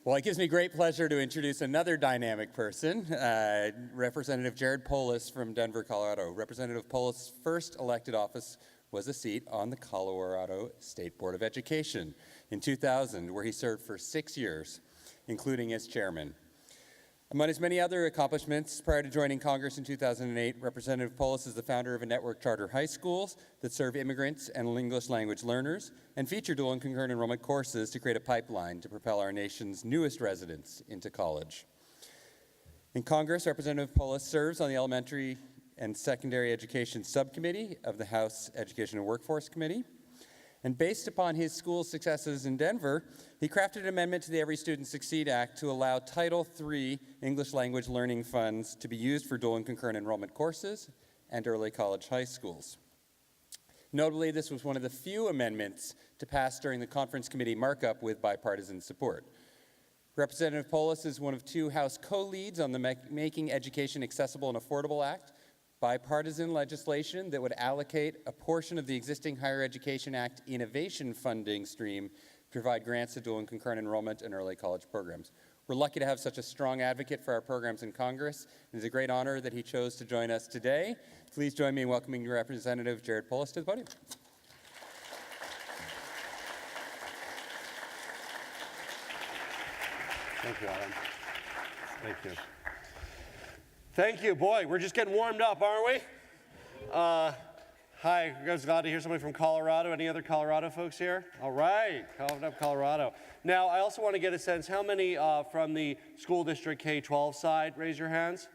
Well, it gives me great pleasure to introduce another dynamic person, Representative Jared Polis from Denver, Colorado. Representative Polis' first elected office was a seat on the Colorado State Board of Education in 2000, where he served for 6 years, including as chairman. Among his many other accomplishments, prior to joining Congress in 2008, Representative Polis is the founder of a network charter high schools that serve immigrants and English language learners and feature dual and concurrent enrollment courses to create a pipeline to propel our nation's newest residents into college. In Congress, Representative Polis serves on the Elementary and Secondary Education Subcommittee of the House Education and Workforce Committee. And based upon his school's successes in Denver, he crafted an amendment to the Every Student Succeed Act to allow Title III English language learning funds to be used for dual and concurrent enrollment courses and early college high schools. Notably, this was one of the few amendments to pass during the conference committee markup with bipartisan support. Representative Polis is one of two House co-leads on the Making Education Accessible and Affordable Act, bipartisan legislation that would allocate a portion of the existing Higher Education Act innovation funding stream to provide grants to dual and concurrent enrollment and early college programs. We're lucky to have such a strong advocate for our programs in Congress. It is a great honor that he chose to join us today. Please join me in welcoming Representative Jared Polis to the podium. Thank you, Adam. Thank you. Thank you. Boy, we're just getting warmed up, aren't we? Hi, you guys glad to hear somebody from Colorado? Any other Colorado folks here? All right, coming up Colorado. Now, I also want to get a sense, how many from the school district K-12 side, raise your hands?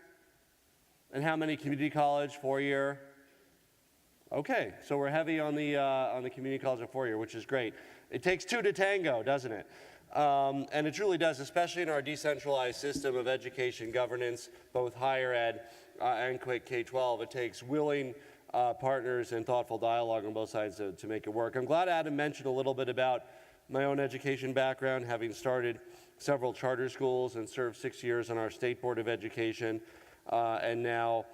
And how many community college, 4-year? Okay, so we're heavy on the community college and 4-year, which is great. It takes two to tango, doesn't it? And it truly does, especially in our decentralized system of education governance, both higher ed and quick K-12. It takes willing partners and thoughtful dialogue on both sides to make it work. I'm glad Adam mentioned a little bit about my own education background, having started several charter schools and served 6 years on our State Board of Education, and now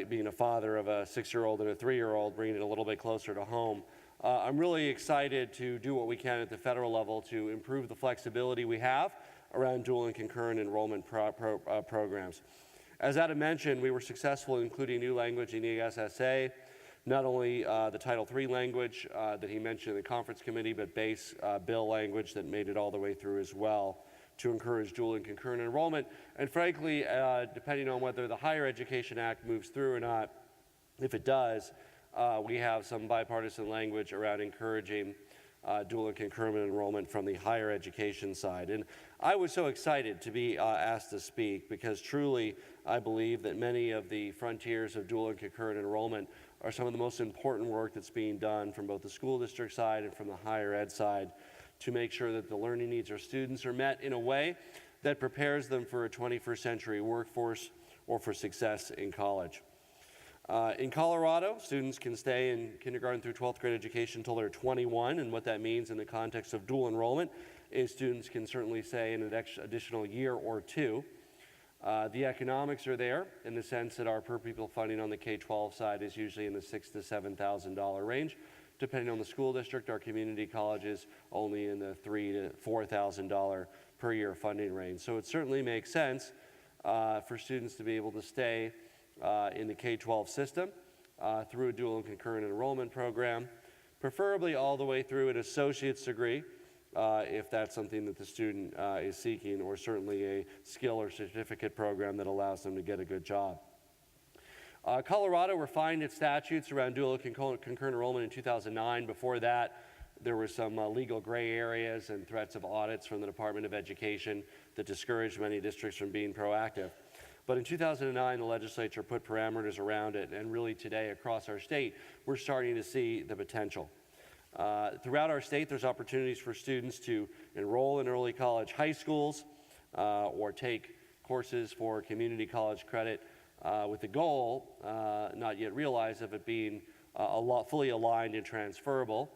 being a father of a 6-year-old and a 3-year-old, bringing it a little bit closer to home. I'm really excited to do what we can at the federal level to improve the flexibility we have around dual and concurrent enrollment programs. As Adam mentioned, we were successful in including new language in the SSA, not only the Title III language that he mentioned in the conference committee, but base bill language that made it all the way through as well to encourage dual and concurrent enrollment. And frankly, depending on whether the Higher Education Act moves through or not, if it does, we have some bipartisan language around encouraging dual and concurrent enrollment from the higher education side. And I was so excited to be asked to speak because truly I believe that many of the frontiers of dual and concurrent enrollment are some of the most important work that's being done from both the school district side and from the higher ed side to make sure that the learning needs of students are met in a way that prepares them for a 21st century workforce or for success in college. In Colorado, students can stay in kindergarten through 12th grade education until they're 21, and what that means in the context of dual enrollment is students can certainly stay in an additional year or two. The economics are there in the sense that our per pupil funding on the K-12 side is usually in the $6,000 to $7,000 range. Depending on the school district, our community colleges only in the $3,000 to $4,000 per year funding range. So it certainly makes sense for students to be able to stay in the K-12 system through a dual and concurrent enrollment program, preferably all the way through an associate's degree if that's something that the student is seeking, or certainly a skill or certificate program that allows them to get a good job. Colorado refined its statutes around dual and concurrent enrollment in 2009. Before that, there were some legal gray areas and threats of audits from the Department of Education that discouraged many districts from being proactive. But in 2009, the legislature put parameters around it, and really today across our state, we're starting to see the potential. Throughout our state, there's opportunities for students to enroll in early college high schools or take courses for community college credit with the goal, not yet realized, of it being fully aligned and transferable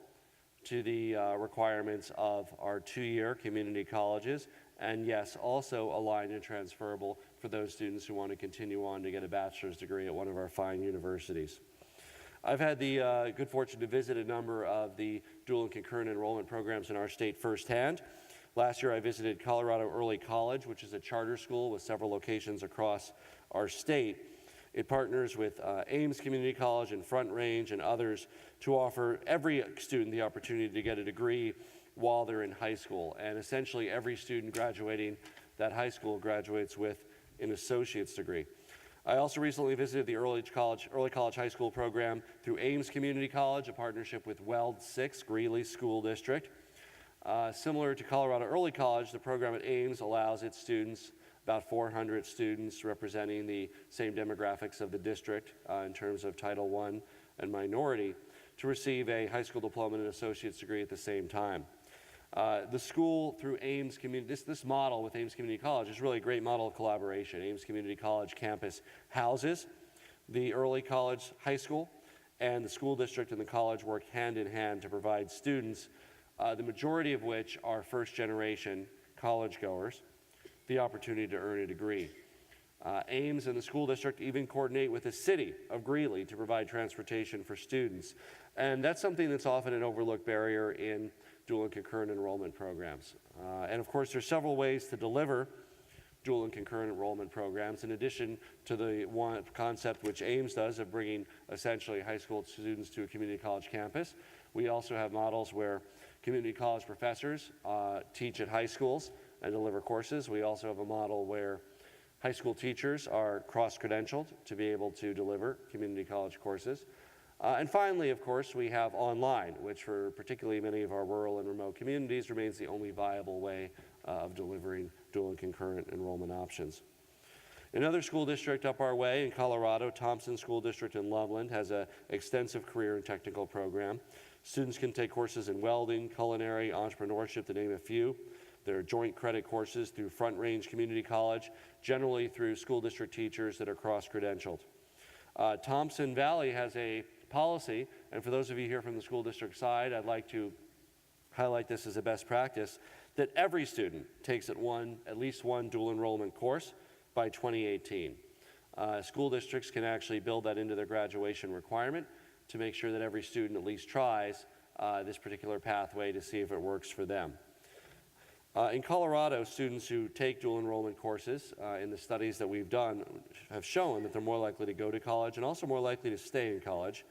to the requirements of our 2-year community colleges, and yes, also aligned and transferable for those students who want to continue on to get a bachelor's degree at one of our fine universities. I've had the good fortune to visit a number of the dual and concurrent enrollment programs in our state firsthand. Last year, I visited Colorado Early College, which is a charter school with several locations across our state. It partners with Ames Community College and Front Range and others to offer every student the opportunity to get a degree while they're in high school. And essentially, every student graduating that high school graduates with an associate's degree. I also recently visited the Early College High School program through Ames Community College, a partnership with Weld 6 Greeley School District. Similar to Colorado Early College, the program at Ames allows its students, about 400 students representing the same demographics of the district in terms of Title I and minority, to receive a high school diploma and an associate's degree at the same time. The school through Ames Community, this model with Ames Community College is really a great model of collaboration. Ames Community College campus houses the early college high school, and the school district and the college work hand in hand to provide students, the majority of which are first-generation college goers, the opportunity to earn a degree. Ames and the school district even coordinate with the city of Greeley to provide transportation for students. And that's something that's often an overlooked barrier in dual and concurrent enrollment programs. And of course, there's several ways to deliver dual and concurrent enrollment programs, in addition to the one concept which Ames does of bringing essentially high school students to a community college campus. We also have models where community college professors teach at high schools and deliver courses. We also have a model where high school teachers are cross-credentialed to be able to deliver community college courses. And finally, of course, we have online, which for particularly many of our rural and remote communities remains the only viable way of delivering dual and concurrent enrollment options. Another school district up our way in Colorado, Thompson School District in Loveland, has an extensive career and technical program. Students can take courses in welding, culinary, entrepreneurship, to name a few. There are joint credit courses through Front Range Community College, generally through school district teachers that are cross-credentialed. Thompson Valley has a policy, and for those of you here from the school district side, I'd like to highlight this as a best practice, that every student takes at least one dual enrollment course by 2018. School districts can actually build that into their graduation requirement to make sure that every student at least tries this particular pathway to see if it works for them. In Colorado, students who take dual enrollment courses in the studies that we've done have shown that they're more likely to go to college and also more likely to stay in college.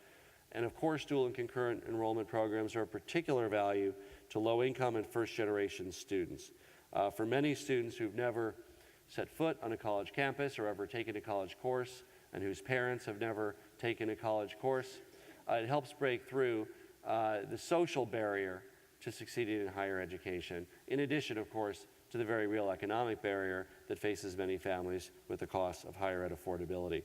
And of course, dual and concurrent enrollment programs are of particular value to low-income and first-generation students. For many students who've never set foot on a college campus or ever taken a college course and whose parents have never taken a college course, it helps break through the social barrier to succeeding in higher education, in addition, of course, to the very real economic barrier that faces many families with the cost of higher ed affordability.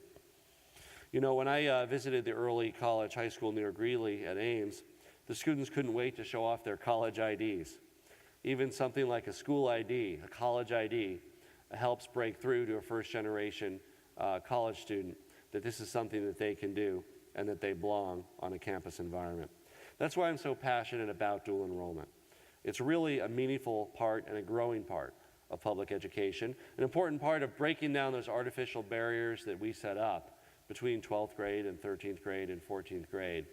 You know, when I visited the early college high school near Greeley at Ames, the students couldn't wait to show off their college IDs. Even something like a school ID, a college ID, helps break through to a first-generation college student that this is something that they can do and that they belong on a campus environment. That's why I'm so passionate about dual enrollment. It's really a meaningful part and a growing part of public education, an important part of breaking down those artificial barriers that we set up between 12th grade and 13th grade and 14th grade,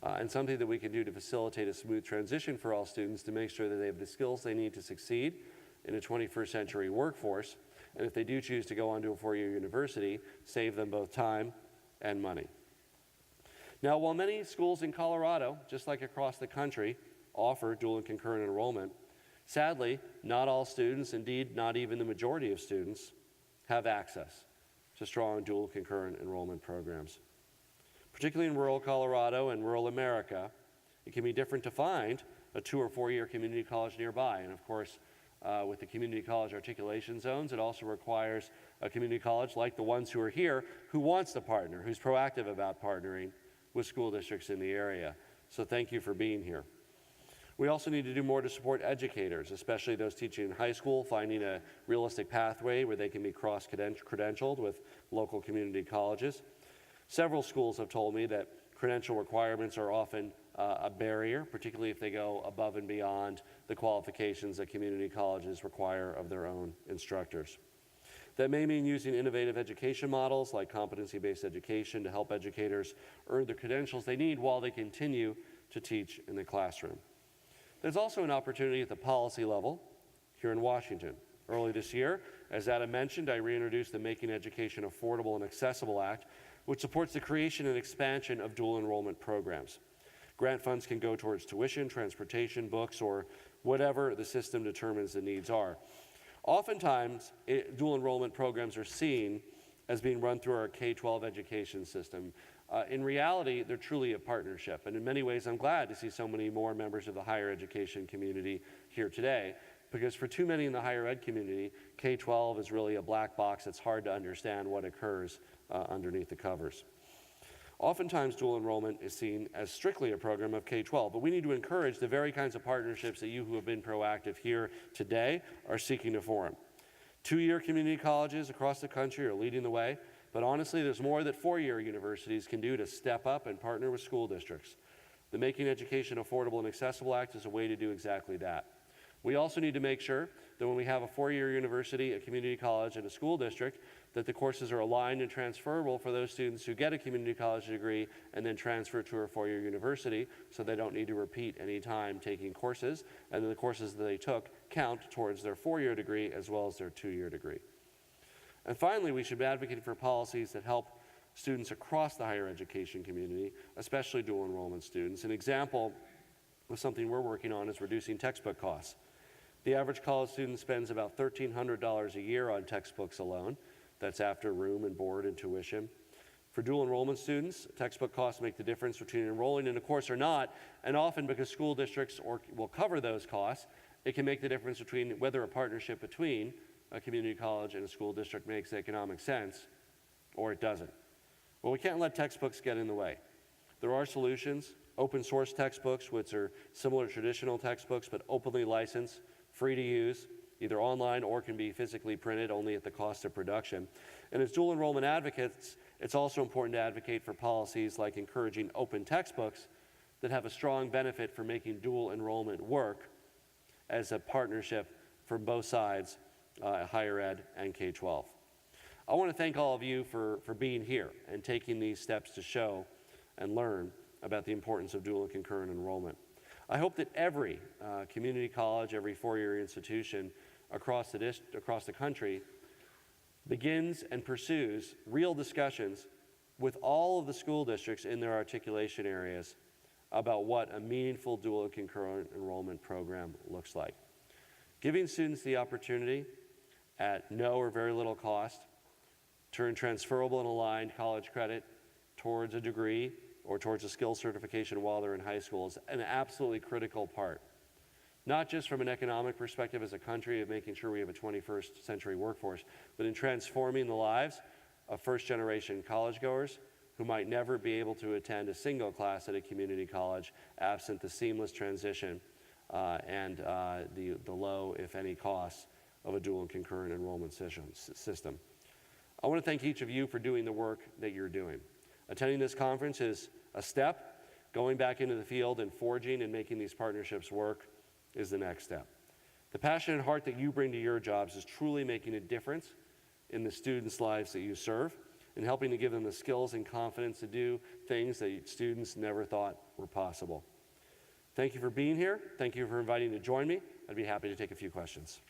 and something that we can do to facilitate a smooth transition for all students to make sure that they have the skills they need to succeed in a 21st century workforce, and if they do choose to go on to a four-year university, save them both time and money. Now, while many schools in Colorado, just like across the country, offer dual and concurrent enrollment, sadly, not all students, indeed not even the majority of students, have access to strong dual concurrent enrollment programs. Particularly in rural Colorado and rural America, it can be different to find a 2- or 4-year community college nearby. And of course, with the community college articulation zones, it also requires a community college like the ones who are here who wants to partner, who's proactive about partnering with school districts in the area. So thank you for being here. We also need to do more to support educators, especially those teaching in high school, finding a realistic pathway where they can be cross-credentialed with local community colleges. Several schools have told me that credential requirements are often a barrier, particularly if they go above and beyond the qualifications that community colleges require of their own instructors. That may mean using innovative education models like competency-based education to help educators earn the credentials they need while they continue to teach in the classroom. There's also an opportunity at the policy level here in Washington. Early this year, as Adam mentioned, I reintroduced the Making Education Affordable and Accessible Act, which supports the creation and expansion of dual enrollment programs. Grant funds can go towards tuition, transportation, books, or whatever the system determines the needs are. Oftentimes, dual enrollment programs are seen as being run through our K-12 education system. In reality, they're truly a partnership, and in many ways, I'm glad to see so many more members of the higher education community here today, because for too many in the higher ed community, K-12 is really a black box. It's hard to understand what occurs underneath the covers. Oftentimes, dual enrollment is seen as strictly a program of K-12, but we need to encourage the very kinds of partnerships that you who have been proactive here today are seeking to form. Two-year community colleges across the country are leading the way, but honestly, there's more that four-year universities can do to step up and partner with school districts. The Making Education Affordable and Accessible Act is a way to do exactly that. We also need to make sure that when we have a four-year university, a community college, and a school district, that the courses are aligned and transferable for those students who get a community college degree and then transfer to a four-year university, so they don't need to repeat any time taking courses, and then the courses that they took count towards their four-year degree as well as their two-year degree. And finally, we should be advocating for policies that help students across the higher education community, especially dual enrollment students. An example of something we're working on is reducing textbook costs. The average college student spends about $1,300 a year on textbooks alone. That's after room and board and tuition. For dual enrollment students, textbook costs make the difference between enrolling in a course or not, and often because school districts will cover those costs, it can make the difference between whether a partnership between a community college and a school district makes economic sense or it doesn't. Well, we can't let textbooks get in the way. There are solutions. Open source textbooks, which are similar to traditional textbooks but openly licensed, free to use, either online or can be physically printed only at the cost of production. And as dual enrollment advocates, it's also important to advocate for policies like encouraging open textbooks that have a strong benefit for making dual enrollment work as a partnership for both sides, higher ed and K-12. I want to thank all of you for being here and taking these steps to show and learn about the importance of dual and concurrent enrollment. I hope that every community college, every four-year institution across the country begins and pursues real discussions with all of the school districts in their articulation areas about what a meaningful dual and concurrent enrollment program looks like. Giving students the opportunity at no or very little cost to earn transferable and aligned college credit towards a degree or towards a skill certification while they're in high school is an absolutely critical part. Not just from an economic perspective as a country of making sure we have a 21st century workforce, but in transforming the lives of first-generation college-goers who might never be able to attend a single class at a community college absent the seamless transition and the low, if any, costs of a dual and concurrent enrollment system. I want to thank each of you for doing the work that you're doing. Attending this conference is a step. Going back into the field and forging and making these partnerships work is the next step. The passion and heart that you bring to your jobs is truly making a difference in the students' lives that you serve and helping to give them the skills and confidence to do things that students never thought were possible. Thank you for being here. Thank you for inviting me to join me. I'd be happy to take a few questions.